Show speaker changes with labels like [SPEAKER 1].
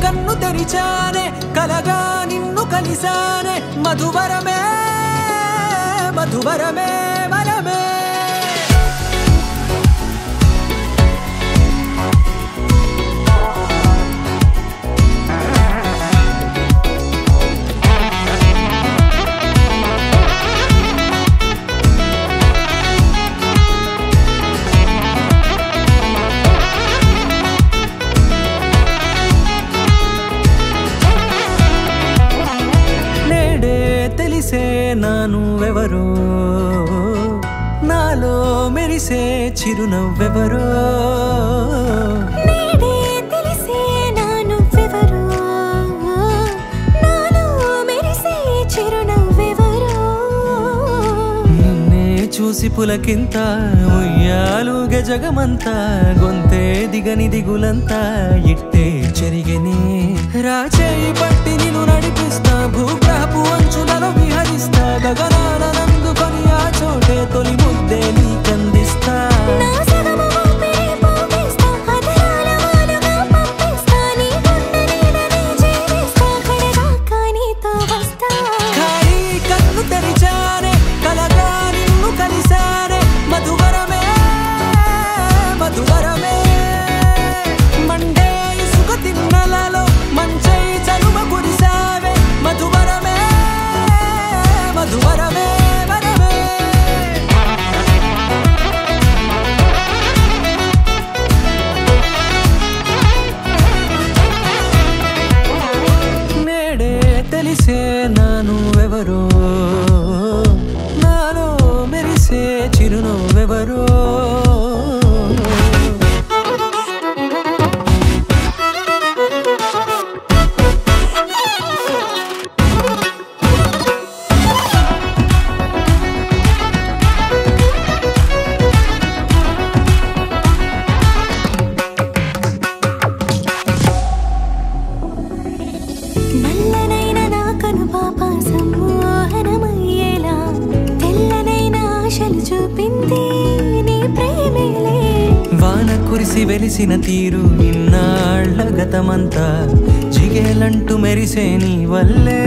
[SPEAKER 1] కన్ను తెరిచానే కలగా నిన్ను కలిసానే మధువరమే మధువరమే వరమే నానువెవరో నాలో మెరిసే చిరునవ్వెవరో
[SPEAKER 2] నేడే తెలిసే నానువెవరో నాలో మెరిసే చిరునవ్వెవరో
[SPEAKER 1] నిన్నే చూసి పులకింత ఉయ్యాలుగే జగమంతా గొంతే దిగని దిగులంతా ఇట్టే చెరిగనే రాచేయి పట్టి నిన్ను నడిపిస్తా భూగ్రహపు అంచులలో విహరిస్తా గగనాన నందుకొని ఆ చోటే తొలి ముద్దే నీకందిస్తా
[SPEAKER 2] నా సగము ఊపిరి పోగిస్తా అదరాల వాలుగా పంపిస్తా నీ గుండె నీడనే జీవిస్తా కడదాకా నీతో వస్తా
[SPEAKER 1] ఖాళీ కన్ను తెరిచానే కలగా నిన్ను కలిసానే మధువరమే మధువరమే మండే ఇసుక తిన్నలలో మంచై చలువ కురిసావే మధువరమే మధువరమే వరమే నేడే తెలిసే నానువెవరో నాలో మెరిసే చిరునవ్వెవరో
[SPEAKER 2] నల్లనైన నా కనుపాప సమ్మోహనమయ్యేలా తెల్లనైన ఆశలు చూపింది నీ ప్రేమేలే
[SPEAKER 1] వాన కురిసి వెలిసిన తీరు ఇన్నాళ్ల గతమంతా జిగేలంటూ మెరిసే నీ వల్లే